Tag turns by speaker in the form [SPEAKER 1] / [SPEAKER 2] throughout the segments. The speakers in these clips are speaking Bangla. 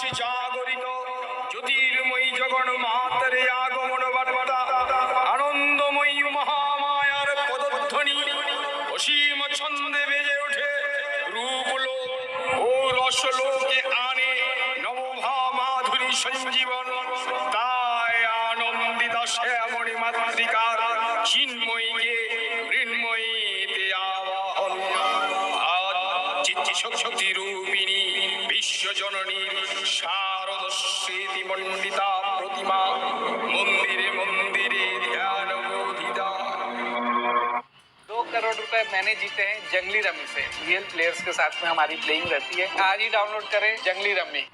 [SPEAKER 1] মাসে জাগরিত জ্যোতির্ময়ী জগন্মাতারে আগমন বার্তা, আনন্দময়ী মহামায়ার পদধ্বনি অসীম ছন্দে বেজে ওঠে, রূপলোক ও রসলোকে আনে নবভা মাধুরী সঞ্জীবন। তাই আনন্দিতা শ্যামণী মাতৃকার চিন্ময়ীকে মৃন্ময়ীতে আবাহন। আজ চিত্তশক্তি রূপিণী বিশ্বজননী শারদ স্মৃতি মণ্ডিতা प्रतिमा मंदिरे मंदिरे ध्यान बोधिता।
[SPEAKER 2] 2 करोड़ रुपए मैंने जीते हैं जंगली रमी से। रियल प्लेयर्स के साथ में हमारी प्लेइंग रहती है। आज ही डाउनलोड करें जंगली रमी।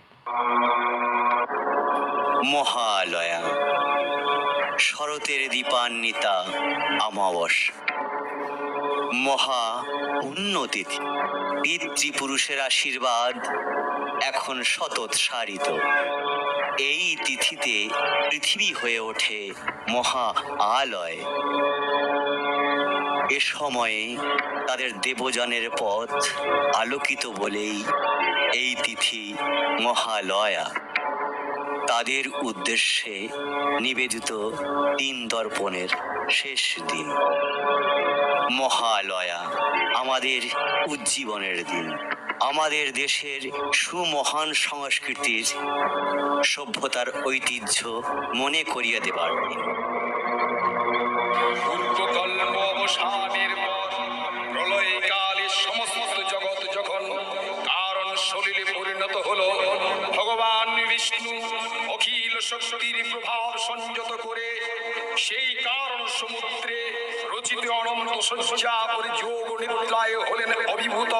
[SPEAKER 3] মহালয়া, শরতের দীপান্বিতা অমাবস্যা, মহা পুণ্যতিথি। পিতৃপুরুষের আশীর্বাদ এখন শতৎসারিত। এই তিথিতে পৃথিবী হয়ে ওঠে মহা আলয়। এ সময়ে তাদের দেবযানের পথ আলোকিত বলেই এই তিথি মহালয়া। তাদের উদ্দেশ্যে নিবেদিত তিন দর্পণের শেষ দিন। মহালয়া আমাদের উজ্জীবনের দিন, আমাদের দেশের সুমহান সংস্কৃতির সভ্যতার ঐতিহ্য মনে করিয়ে দেবার দিন।
[SPEAKER 1] পূর্বকল্প অবসানের পর প্রলয়কালে সমস্ত জগৎ যখন কারণ সলিলে পরিণত হলো, ভগবান বিষ্ণু অখিল শক্তির প্রভাব সংযত করে সেই কারণ সমুদ্রে রচিত অনন্ত সজ্জা করে যোগ নিদ্রায় হলেন অভিভূত।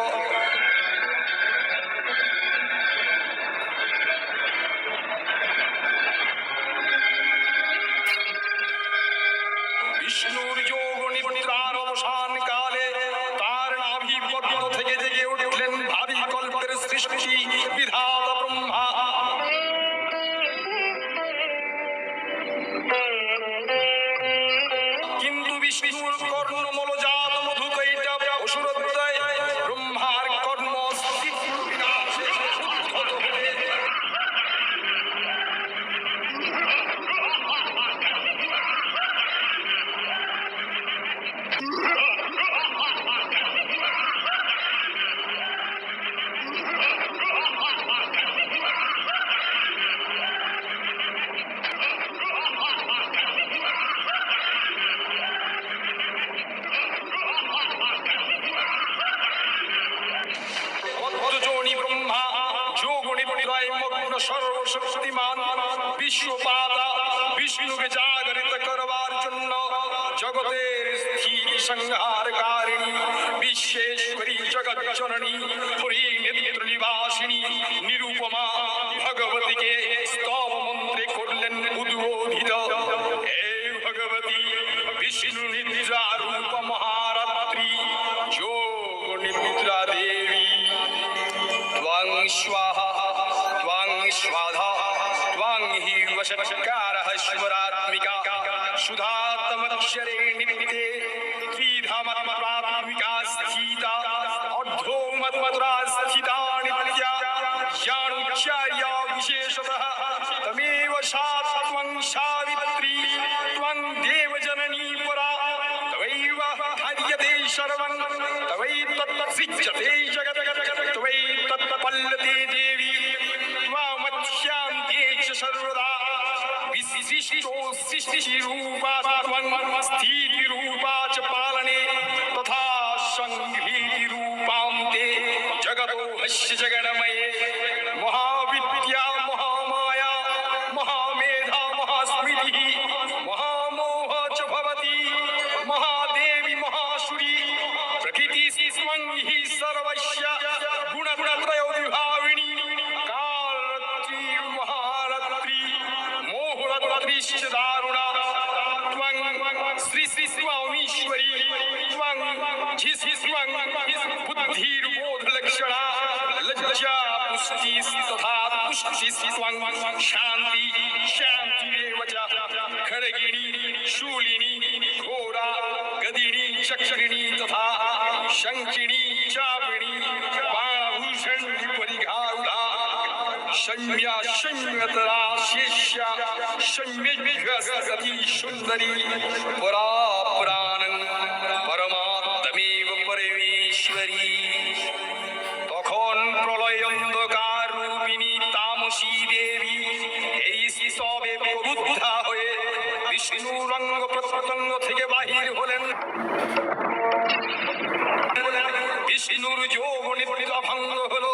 [SPEAKER 1] বিষ্ণুর যোগ নিদ্রার অবসান কালে তার নাভি পদ্ম থেকে জেগে উঠলেন ভাবি কল্পের সৃষ্টি বিধাতা ব্রহ্মা। কিন্তু বিষ্ণুর কর্ণমূলজাত মধুকৈটা অসুরোদয় ব্রহ্মার কর্ম বিনাশে উদ্ধত হয়ে সর্বশক্তিমান বিশ্বপাতা বিষ্ণুকে জাগরিত করবার জন্য জগতের স্থিতি সংহারকারিণী বিশ্বেশ্বরী জগৎ জননী হরিনেত্র নিবাসিনী নিরুপমা ভগবতীকে স্তব মন্ত্রে করলেন উদ্বোধিত। হে ভগবতী, বিষ্ণু নিদ্রা রূপ মহারাত্রি যোগ নিদ্রা দেবী, ত্বং স্বাহা ত্বং স্বাধা ত্বং হি বশৎকারः শিবরাত্মিকা সুধাত্মক্ষরে নিমিতে ত্রিধামাত্মাত্মিকা স্থিতা অর্ধোমত্মা স্থিতা নিত্যা জ্ঞানোচ্চার্য বিশেষতঃ তমেব সা ত্বং সাবিত্রী ত্বং দেবজননী পরা তবৈব ধার্যতে সর্বং তবৈতৎসৃজ্যতে জগৎ তবৈতৎপল্লতে দেবী त्वामत्स्यान्ते च सर्वदा विशिष्टो सृष्टिरूपा त्वं स्थितिरूपा च पालने तथा संघ्रिरूपां ते जगतो हस्य जगन्मये महाविद्या महामाया महामेधा महास्मृतिः महामोह च भवति महादेवी महासुरी प्रकृतिस्त्वं हि सर्वस्य गुणत्रयो विभाविनी दारुणा त्वं श्री श्री स्वामीश्वरी त्वं झिसि त्वं बुद्धिर्बोध लक्षणा लज्जा पुष्टि तथा पुष्टि त्वं शांति शांतिरेव च खड्गिणी शूलिनी घोरा गदिनी चक्रिणी तथा शंखिनी चापिणी बाणभूषण परिघारुधा शम्या शम्यतरा शेष्या शम्यज्ञसती सुंदरी परा पुराणं परमात्मेव परमेश्वरी। তখন প্রলয় অন্ধকার রূপিণী তামসী দেবী এই স্তবে প্রবুদ্ধা হয়ে বিষ্ণুর অঙ্গ প্রত্যঙ্গ থেকে বাহির হলেন। বিষ্ণুর যৌবনে ভঙ্গ হলো।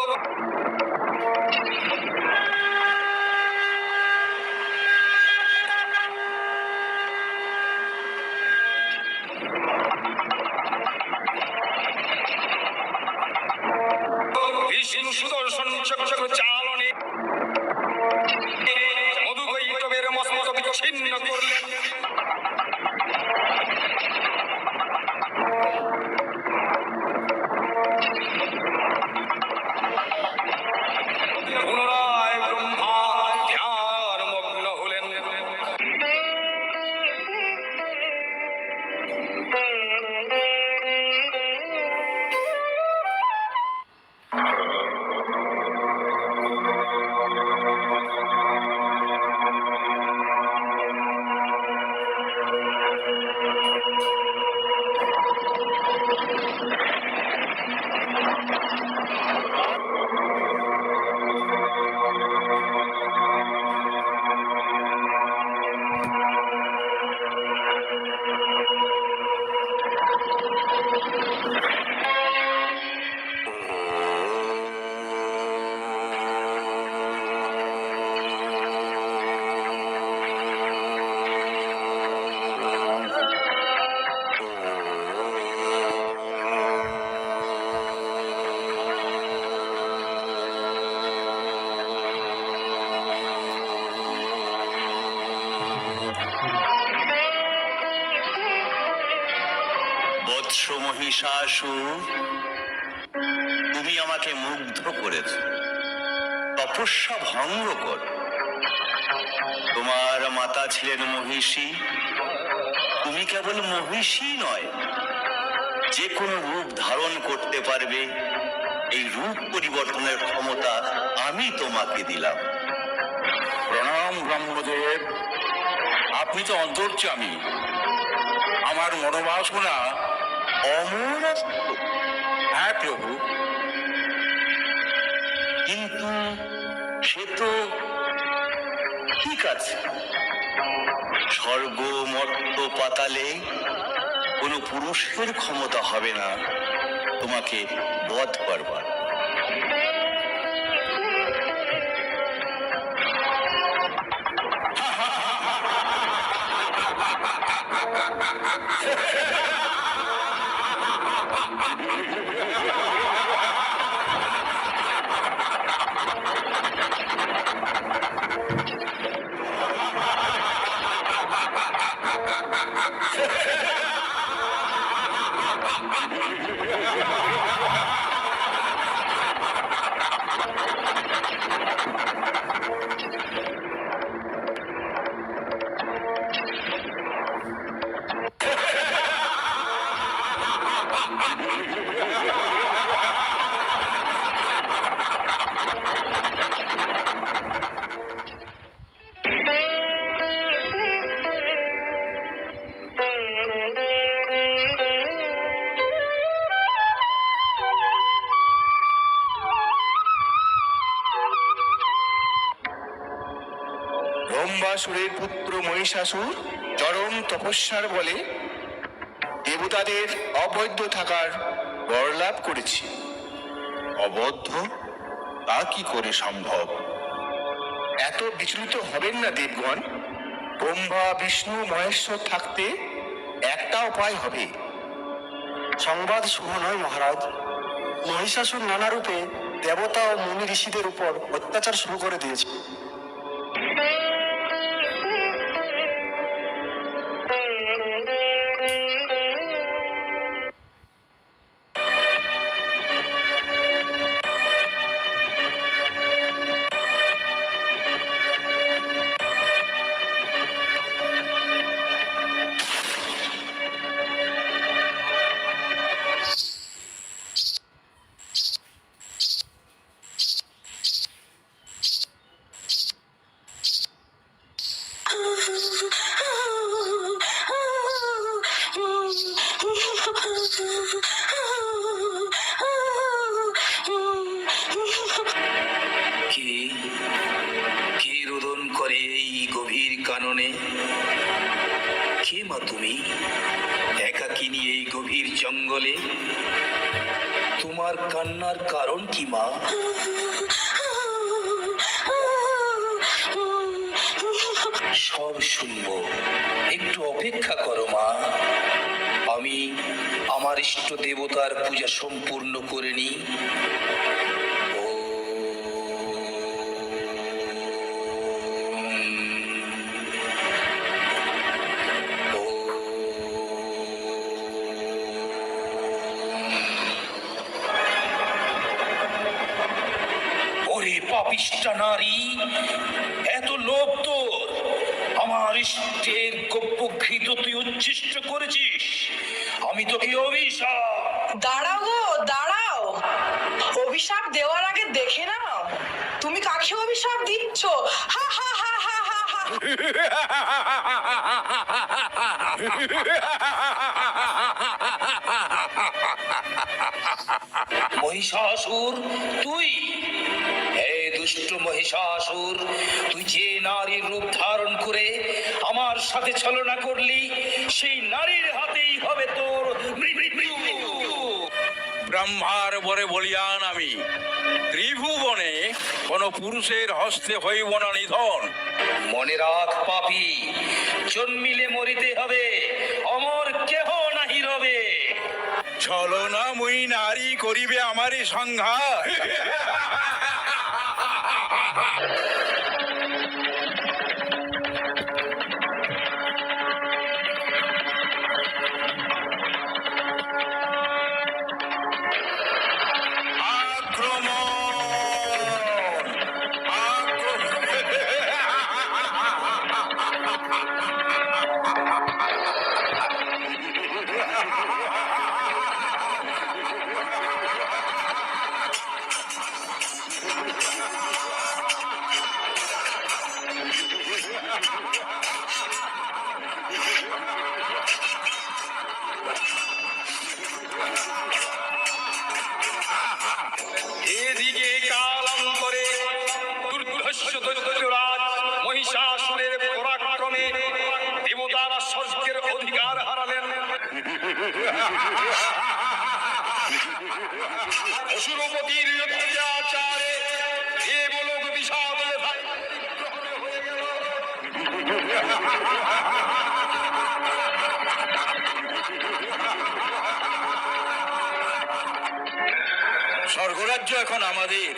[SPEAKER 1] বিষ্ণু সুদর্শন চক্র চালনে মধুকৈটবের মস্তক বিচ্ছিন্ন করলেন। পুনরায় ব্রহ্মা ধ্যান মগ্ন হলেন।
[SPEAKER 3] বৎস মহিষাসুর, তুমি আমাকে মুগ্ধ করেছ। তপস্যা ভঙ্গ কর। তোমার মাতা ছিলেন মহিষী। তুমি কেবল মহিষী নয়, যে কোনো রূপ ধারণ করতে পারবে। এই রূপ পরিবর্তনের ক্ষমতা আমি তোমাকে দিলাম।
[SPEAKER 4] প্রণাম ব্রহ্মদেব, আপনি তো অন্তর্যামী। আমার মনোবাসনা
[SPEAKER 3] অমরত্ব।
[SPEAKER 4] হ্যাঁ প্রভু,
[SPEAKER 3] কিন্তু সে তো ঠিক আছে। স্বর্গ মর্ত পাতালে কোনো পুরুষের ক্ষমতা হবে না তোমাকে বধ করবার।
[SPEAKER 4] ব্রহ্মাসুরের পুত্র মহিষাসুর চরম তপস্যার বলে দেবতাদের অবৈধ থাকার বর লাভ করেছি।
[SPEAKER 5] অবদ্ধ? তা কি করে সম্ভব?
[SPEAKER 4] এত বিচলিত হবেন না দেবগণ। ব্রহ্মা বিষ্ণু মহেশ্বর থাকতে একটা উপায় হবে।
[SPEAKER 6] সংবাদ শুভ নয় মহারাজ। মহিষাসুর নানা রূপে দেবতা ও মুনি ঋষিদের উপর অত্যাচার শুরু করে দিয়েছে।
[SPEAKER 3] কাননে। কে মা তুমি, একাকিনী এই গভীর জঙ্গলে? তোমার কান্নার কারণ কি মা? সব শুনবো, একটু অপেক্ষা করো মা। আমি আমার ইষ্ট দেবতার পূজা সম্পূর্ণ করে নিই। ওরে পাপিষ্টা নারী, এত লোভ তোর! আমার ইষ্টের গোপ্যঘৃত তুই উচ্ছিষ্ট করেছিস। আমি তোকে অভিশাপ।
[SPEAKER 7] দাঁড়াও গো, দাঁড়াও। অভিশাপ দেওয়ার আগে দেখে নাও তুমি কাকে অভিশাপ দিচ্ছ। হা হা হা হা হা হা।
[SPEAKER 3] মহিষাসুর, তুই? হে দুষ্ট মহিষাসুর, তুই যে নারীর রূপ ধারণ করে আমার সাথে ছলনা করলি, সেই নারীর হাতেই হবে তোর মৃত্যু।
[SPEAKER 5] ব্রহ্মার বরে বলিয়ান আমি, ত্রিভুবনে কোন পুরুষের হস্তে হইব না নিধন।
[SPEAKER 3] মনে রাখ পাপী, জন্মিলে মরিতে হবে, অমর কেহ নাহি রবে।
[SPEAKER 5] ছলনা মুই নারী করিবে আমারই সংঘাত।
[SPEAKER 1] এদিকে কালান্তরে দুর্ধর্ষ দৈত্যরাজ মহিষাসুরের পরাক্রমে দেবতারা স্বর্গের অধিকার হারালেন। অসুরপতির অত্যাচারে দেবলোক বিষাদ হয়ে গেল।
[SPEAKER 5] স্বর্গরাজ্য এখন আমাদের।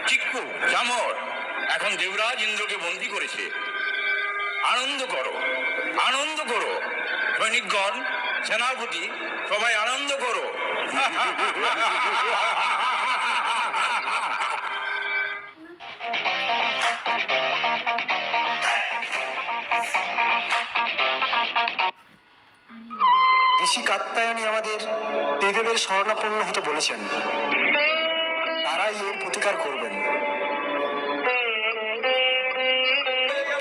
[SPEAKER 5] চিক্কু, জামর এখন দেবরাজ ইন্দ্রকে বন্দী করেছে। আনন্দ করো, আনন্দ করো সৈনিকগণ, সেনাপতি, সবাই আনন্দ করো।
[SPEAKER 6] ঋষি কাত্যায়নী আমাদের দেবদেবের শরণাপন্ন হতে বলেছেন, তারাই এর প্রতিকার করবেন।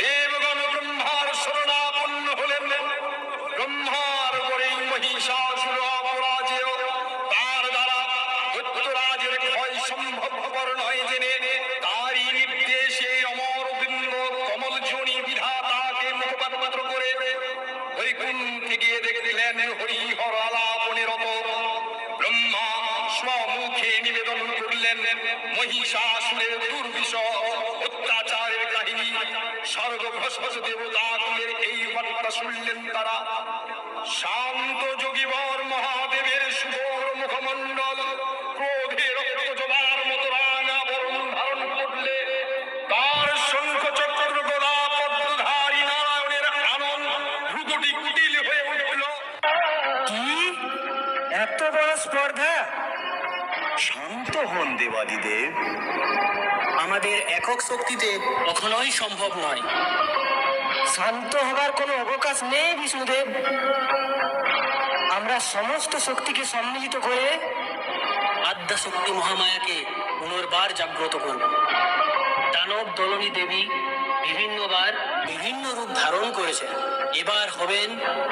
[SPEAKER 1] দেবগণ ব্রহ্মার শরণাপন্ন হলেন। ব্রহ্মার বরেই মহিষাসুর অপরাজেয়। তার দ্বারা দৈত্যরাজের ক্ষয় সম্ভবপর নয় জেনে তারই নির্দেশে অমরবৃন্দ কমলজনী বিধাতাকে মুখপাত্র করে বৈকুণ্ঠে গিয়ে দেখলেন হরিহর আলাপনে রত। ব্রহ্মা স্বমুখে নিবেদন করলেন মহিষাসুরের দুর্বিষহ অত্যাচারের কাহিনী। স্বর্গভস্মজ দেবতা কুলের এই বার্তা শুনলেন তারা। শান্ত যোগীবর মহাদেবের সুবর মুখমণ্ডল ক্রোধে রক্ত জবার মতো রাঙা বরণ ধারণ করলে। তার শঙ্খ চক্র গদা পদ্মধারী নারায়ণের আনন্দ ভ্রুকুটি কুটিল হয়ে উঠল।
[SPEAKER 6] কি এত বড় স্পর্ধা!
[SPEAKER 3] শান্ত হন দেবাদিদেব।
[SPEAKER 8] আমাদের একক শক্তিতে কখনোই সম্ভব নয়।
[SPEAKER 6] শান্ত হবার কোনো অবকাশ নেই বিষ্ণুদেব। আমরা সমস্ত শক্তিকে সম্মিলিত করে
[SPEAKER 8] আদ্যাশক্তি মহামায়াকে পুনর্বার জাগ্রত করব। দানব দলনী দেবী বিভিন্নবার বিভিন্ন রূপ ধারণ করেছেন। এবার হবেন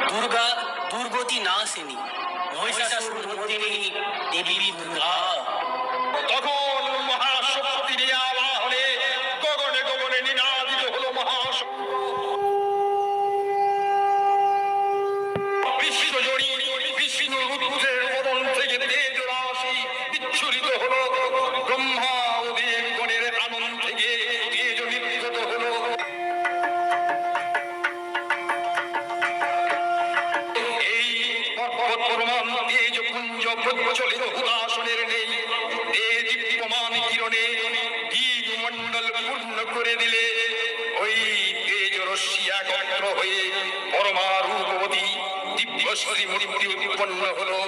[SPEAKER 8] দুর্গা দুর্গতি নাশিনী, মহিষাসুর মর্দিনী দেবী দুর্গা।
[SPEAKER 1] তখন মহাশক্তির আবাহনে গগনে গগনে নিনাদিত হলো মহাশ মহিষী মূর্তি উৎপন্ন হলো,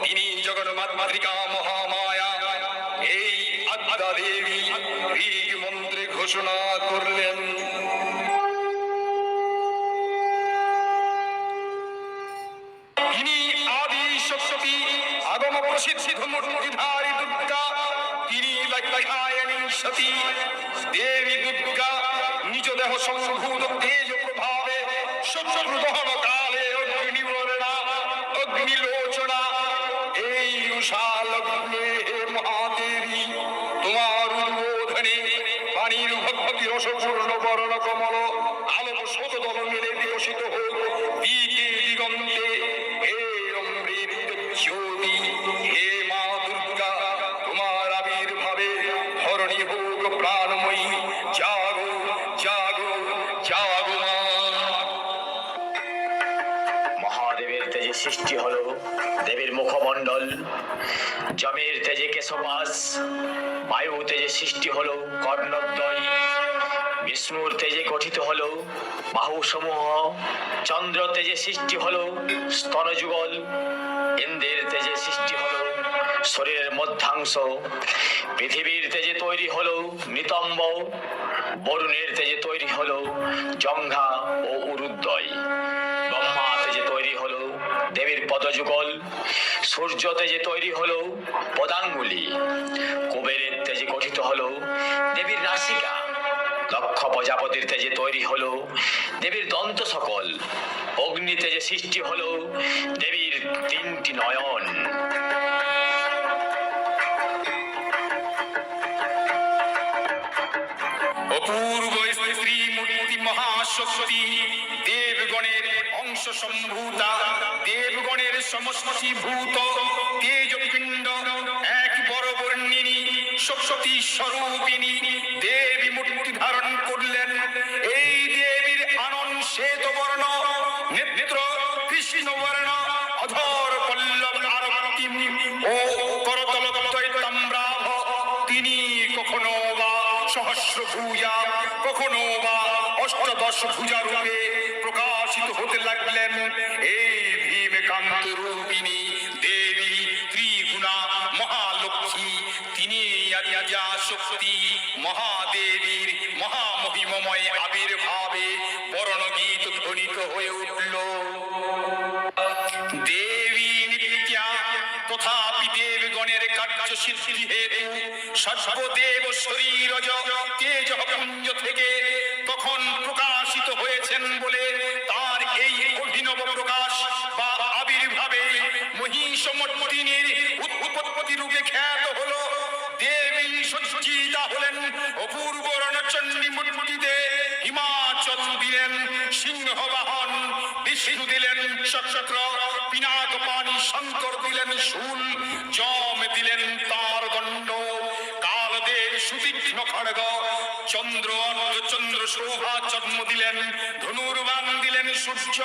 [SPEAKER 1] তিনি জগন্মাতৃকা মহামায়া। এই আদ্যা দেবী ঋগ মন্ত্রে ঘোষণা করলেন, তিনি আদি শক্তি আগম প্রসিদ্ধ মূর্তিধারী দুর্গা, তিনি লক্ষায়ণী সতী দেবী দুর্গা। নিজ দেহ সংভূত তেজ প্রভাবে শত্রু দহন কালে অগ্নিবর্ণা অগ্নিলোচনা। এই উষা লগ্নে হে মহাদেবী, তোমার উদ্বোধনে পানির ভক্তি রসপূর্ণ বর্ণ কমল আলোক শত দল মিলে বিকশিত হোক দিকে দিগন্তে। হে অমৃত জ্যোতি, হে মা দুর্গা, তোমার আবির্ভাবে ধরণী হোক প্রাণময়ী। জাগো জাগো জাগো মা।
[SPEAKER 9] মহাদেবের তেজে সৃষ্টি হলো দেবীর মুখমণ্ডল, যমের তেজে কেশপাশ, বায়ু তেজে সৃষ্টি হলো কর্ণদ্বয়, বিষ্ণুর তেজে গঠিত হলো বাহু সমূহ, চন্দ্র তেজে সৃষ্টি হলো স্তনযুগল, ইন্দ্রের তেজে সৃষ্টি হলো শরীরের মধ্যাংশ, পৃথিবীর তেজে তৈরি হলো নিতম্ব, বরুণের তেজে তৈরি হলো জঙ্ঘা ও উরুদ্বয়, ব্রহ্মা তেজে তৈরি হলো দেবীর পদযুগল, সূর্য তেজে তৈরি হলো পদাঙ্গুলি, কুবেরের তেজে গঠিত হলো দেবীর নাসিকা, দক্ষ প্রজাপতির তেজে তৈরি হলো দেবীর দন্ত সকল, অগ্নি তেজে সৃষ্টি হলো দেবীর 3টি নয়ন।
[SPEAKER 1] অপূর্ব স্ত্রী মূর্তি মহাশক্তি, দেবগণের অংশ সম্ভূতা, দেবগণের সমষ্টিভূত তেজপিণ্ড, এক বড় বর্ণিনী শক্তি স্বরূপিণী দেবী মূর্তি ধারণ করলেন। এই দেবীর আনন শ্বেত বর্ণ, নেত্র কৃষ্ণ বর্ণ, অধর পল্লব আরক্তিম ও করতল তাম্রাভ। তিনি কখনো বা সহস্র ভুজা, কখনো বা অষ্টদশ ভুজা রূপে প্রকাশিত হতে লাগলেন। এই ভীমকান্ত রূপিণী দেবী ত্রিগুণা মহালক্ষ্মী, তিনি আদ্যা শক্তি মহাদেবীর মহামহিমময় আবির্ভাবে বর্ণগীত ধ্বনিত হয়ে উঠল। দেবী নিত্যা তথাপি দেবগণের কার্য সিদ্ধি হেতু সর্বদেব শরীরজ তেজ পুঞ্জ থেকে তখন প্রকাশিত হয়েছেন বলে তার এই অভিনব প্রকাশ বা আবির্ভাবে মহিষমর্দিনীর উৎপত্তি রূপে খ্যাত হলো। দেবী সজ্জিতা হলেন অপূর্ব রণচণ্ডী মূর্তিতে, হিমাচল দিলেন সিংহবাহন, বিষ্ণু দিলেন চক্র, পিনাক পানি শঙ্কর দিলেন শূল, যম দিলেন তার দণ্ড, কালদেব সুতীক্ষ্ণ খড়গ, চন্দ্র চন্দ্র শোভা জন্ম দিলেন, ধনুর্বাণ দিলেন সূর্য,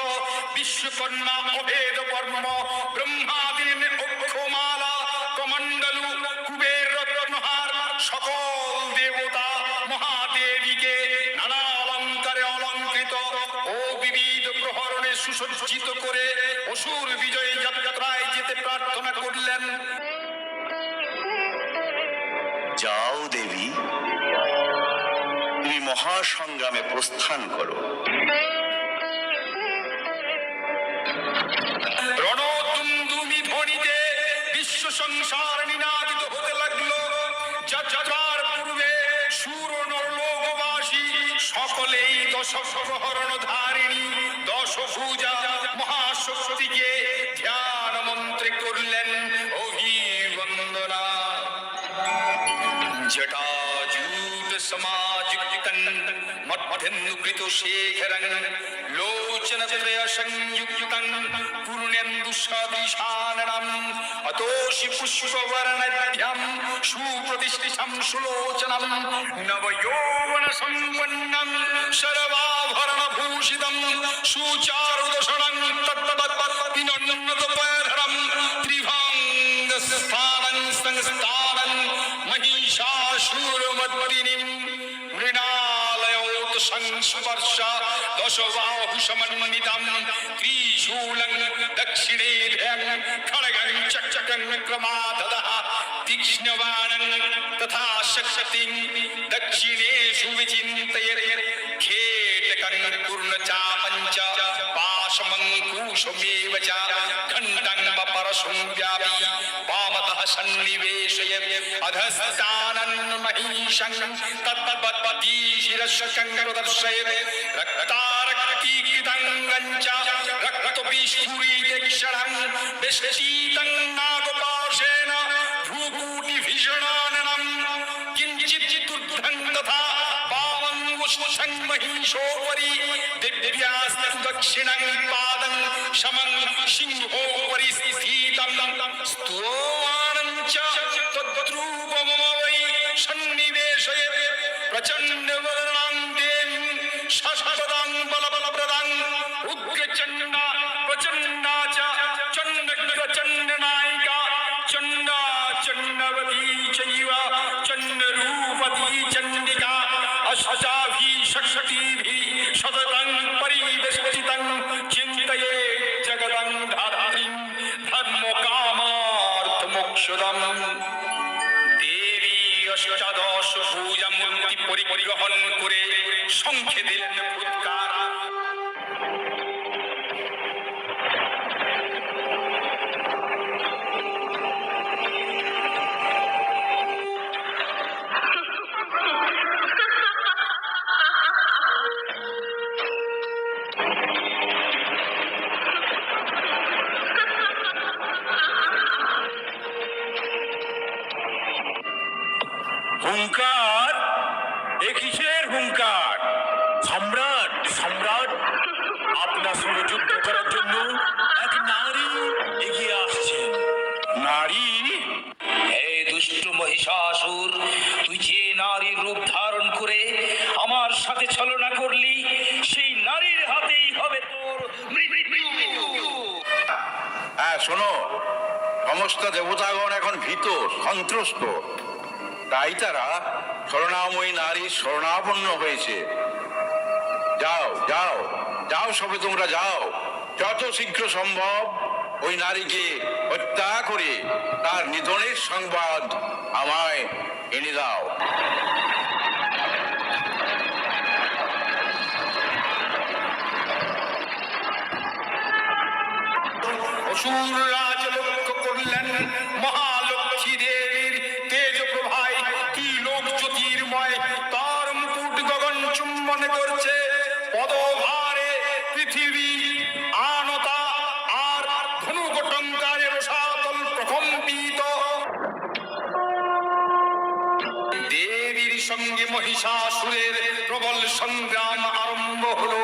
[SPEAKER 1] বিশ্বকন্যা অভেদ কর্ম, ব্রহ্মা দিলেন অক্ষমালা কমণ্ডলু, কুবের রত্নহার, সকল দেবতা মহাদেবীকে নানা অলঙ্কারে অলঙ্কৃত ও বিবিধ প্রহরণে সুসজ্জিত করে অসুর বিজয়ী যাত্রায় যেতে প্রার্থনা করলেন।
[SPEAKER 3] যাও দেবী, তুমি মহাসংগ্রামে প্রস্থান করো।
[SPEAKER 1] রণদুন্দুমি ধ্বনিতে বিশ্ব সংসার নিনাদিত হতে লাগলো। যাত্রার পূর্বে সুর নরলোকবাসী সকলেই দশ প্রহরণ ধারিণী দশভুজা মহাশক্তিকে ধ্যান মন্ত্রে করলেন অভিবন্দনা। জটাজূট সমাযুক্তং মধ্যেন্দুকৃত শেখরং লোচনত্রয় সংযুক্তং পূর্ণেন্দু সদৃশাননম অতোষি পুষ্পবর্ণাঢ্যম সুপ্রতিষ্ঠিতম সুলোচনম নবযৌবন সম্পন্নম সর্বাভরণ ভূষিতম সুচারুদশনং তত্তৎ পয়ধরম ত্রিভঙ্গ স্থানং সংস্থানং মহিষাসুরমর্দিনীম মৃণালয়োত সংস্পর্শ দশবাহু সমন্বিতম ত্রিশূলং দক্ষিণে খড়গং চক্রং ক্রমাদদঃ तीक्ष्णवाणं तथा शक्तिं दक्षिणेषु विचिन्तये खेटकं पूर्णचापं च पाशमङ्कुशमेव च घण्टं परशुं व्यापी वामतः सन्निवेशय अधस्तानं महिषं तद्वद्दीशिरस्कं प्रदर्शयत् रक्तारक्तीकृतं च रक्तविस्फुरितक्षणं विष्टीतं नागपाशेन भ्रूकूटिभीषणाननं किञ्चिदूर्ध्वं तथा पावङ्गुष्ठं महिषोपरि दिव्यास्तु दक्षिणं पादं शमं सिंहोपरि स्थितं स्तोवानं च तद्रूपमम वै सन्निवेशयत् प्रचण्डवदनां देवीं शशपदां बलबलप्रदां उग्रचण्डा प्रचण्डा च चण्डनायिका चण्डा चण्डवती चैव चण्डरूपती चण्डिका अष्टाभिषक्तिभिः सततं परिवेष्टितं चिन्तये जगदं धात्रीं धर्मकामार्थमोक्षदम् দেবী অষ্টাদশ ভুজা মূর্তি পরিগ্রহণ করে শঙ্খে দিলেন ফুৎকার।
[SPEAKER 5] হুঙ্কার, এ কিসের হুঙ্কার? সম্রাট, সম্রাট, আপনার সঙ্গে যুদ্ধ করার জন্য এক নারী এগিয়ে আসছেন। নারী?
[SPEAKER 1] হে দুষ্ট মহিষাসুর, তুই যে নারীর রূপ ধারণ করে আমার সাথে ছলনা করলি, সেই নারীর হাতেই হবে তোর মৃত্যু।
[SPEAKER 5] হ্যাঁ, শোনো, সমস্ত দেবতাগণ এখন ভীত, সন্ত্রস্ত। তাই তারা করুণাময়ী নারীর শরণাপন্ন হয়েছে। যাও যাও যাও, সবে তোমরা যাও, যত শীঘ্র সম্ভব ওই নারীকে হত্যা করে তার নিধনের সংবাদ আমায় এনে দাও।
[SPEAKER 1] অসুর রাজ লক্ষ্য করলেন মহালক্ষ্মী দেবীর তেজ প্রভায় কি লোক জ্যোতির্ময়, তার মুকুট গগন চুম্বন করছে, পদভারে পৃথিবী আনতা আর ধনুকটঙ্কারে রসাতল প্রকম্পিত। দেবীর সঙ্গে মহিষাসুরের প্রবল সংগ্রাম আরম্ভ হলো।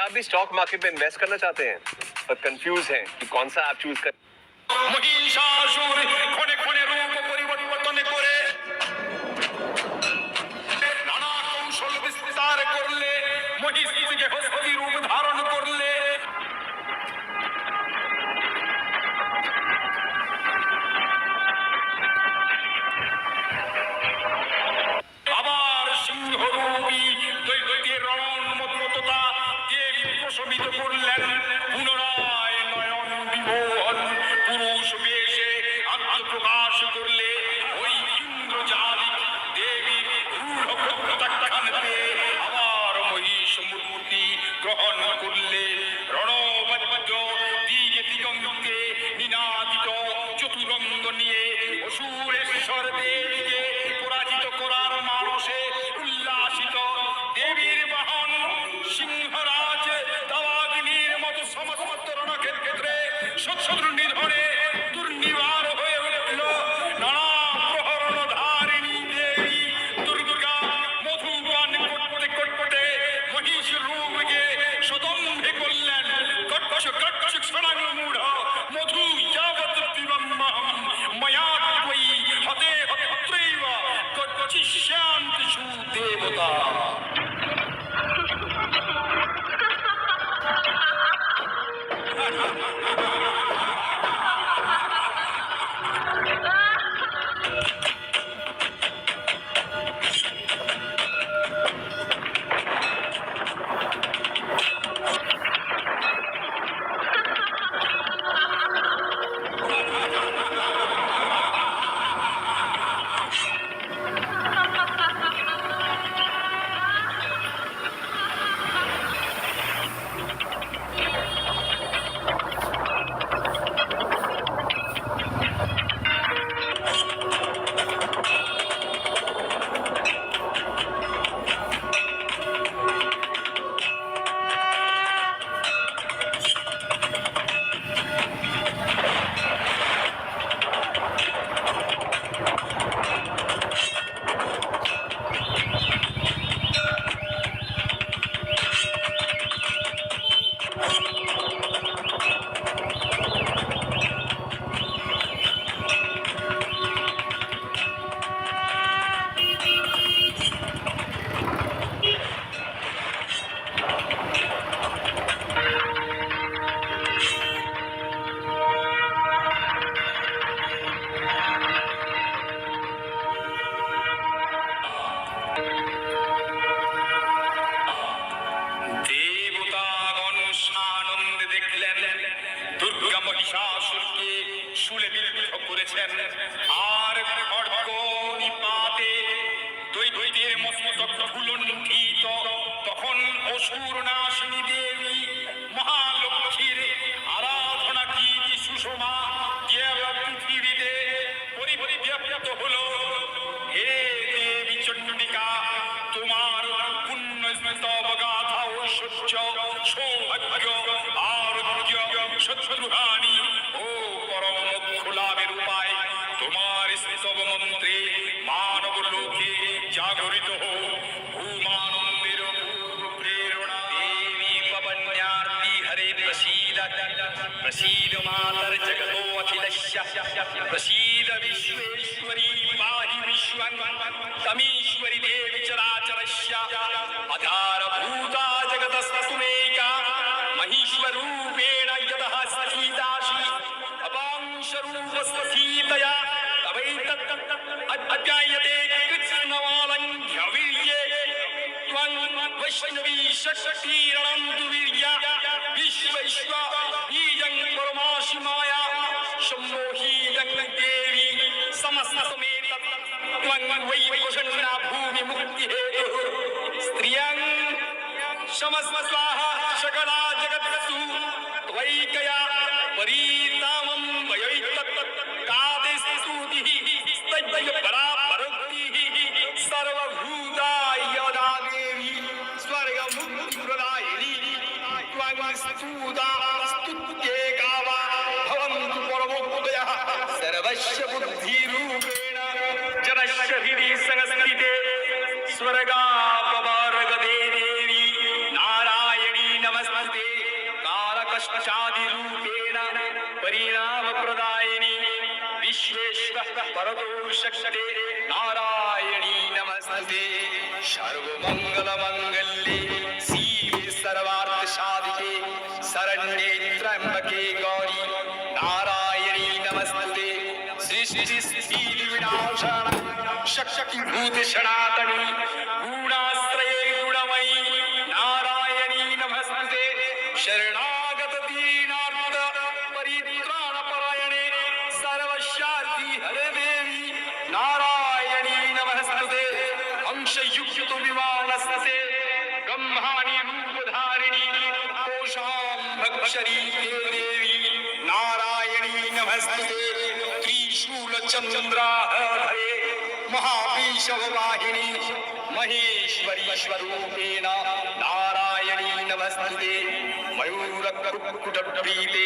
[SPEAKER 10] आप भी स्टॉक मार्केट में इन्वेस्ट करना चाहते हैं पर कंफ्यूज हैं कि कौन सा ऐप चूज कर
[SPEAKER 5] মহিষাসুর ক্ষণে ক্ষণে রূপ পরিবর্তন করে নানা কৌশল বিস্তার করলে মহিষ থেকে হস্তি রূপ ধারণ করলে আবার সিংহরূপী দৈত্যের রণমত্ততা দেবী প্রশমিত করলেন পুনরায় নয়ন বিমোহন পুরুষ বেশে আত্মপ্রকাশ করলে ওই ইন্দ্রজালিক দেবী রূঢ় প্রত্যাখ্যানতে আবার মহিষ মূর্তি গ্রহণ করলে রণবাদ্য দিগে দিগন্তে নিনাদিত চতুরঙ্গ নিয়ে অসুরেশ্বর দেবীকে পরাজিত করার মানসে উল্লাসিত দেবীর বাহন সিংহরাজ দাবাগ্নির মতো সমস্ত রণক্ষেত্রে শত্রু নিধনে দুর্নিবার হয়ে উঠল নানা প্রহরণধারিণী দেবী দুর্গা মধুপান করতে করতে মহিষ রূপকে সদম্ভে করলেন কট্টস কট্টস স্বনামূঢ় মধু যাবৎ পিবম্মহম ময়া ত্বয়ি হতে হত্রৈব কচ্চিষ্যান্তিষু দেবতা দেবতাগণ সানন্দে দেখলেন দুর্গা মহিষাসুরকে শুলে বিদ্ধ করেছেন আর খড়গ নিপাতে দৈত্যের মস্তক ভুলণ্ঠিত তখন অসুর নাশিনী দেবী মহালক্ষ্মীর আরাধনা কি সুষমা পৃথিবীতে পরিব্যাপ্ত হলো হে দেবী চণ্ডিকা তোমার পুণ্য স্তব গাথা ঐশ্বর্য সৌভাগ্য আরোগ্য শত্রুহানি ও পরম মোক্ষ লাভের উপায় তোমার স্তব মন্ত্রে মানব লোকে জাগরিত হোক ভূমানন্দের পূর্ব প্রেরণা দেবী পবন্যার্তি হরে প্রসীদ প্রসীদ মাতর জগতো অখিলস্য প্রসীদ विश्वेश्वरी पाहि विश्वं तमीश्वरी देवी चराचरस्य आधारभूता जगतस्तुमेका महिष्वरूपेण यतः स्थितासि अपांशरूपस्थितया तवैतत् अध्यायते कृत्स्नवालङ्घ्यवीर्ये त्वं वैष्णवी षट्कीरणन्तु वीर्या विश्वैश्व बीजं परमासि माया सम्मोहीतं देवी समस्तमेत त्वं वै प्रसन्ना भूमि मुक्तिहेतुः स्त्रियं समस्वाहा सकला जगत्सु त्वैकया परीतामं वयैतत् कादिस्तुतिः स्तव्य परापरोक्तिः सर्वभूता यदा देवी स्वर्गमुक्तिप्रदायिनी त्वं स्तुता स्तुत्ये कावा भवन्तु परमोक्तयः सर्वस्य बुद्धिरूपेण जनस्य हृदि संस्थिते स्वर्गापवर्गदे देवी नारायणी नमस्ते
[SPEAKER 1] शक्ते नारायणी नमस्ते सर्वमंगल मंगल्ये शिवे सर्वार्थ साधिके शरण्ये त्र्यंबके गौरी नारायणी नमस्ते सृष्टि स्थिति विनाशान शक्ति भूत सनातनी गुणाश्रये गुणमयी नारायणी नमस्ते शरणागत दीनार्थ परित्राण परायणे सर्वशांति हरे देवी नारायणी नमस्ते अंशयुक्त विमानस्ते ब्रह्माणि रूपधारिणी कोशां भक्षरीते देवी नारायणी नमस्ते त्रिशूल चंद्राधरे महाविषवाहिनी महेश्वरी स्वरूपेण नारायणी नमस्ते मयूरकुक्कुटप्रीते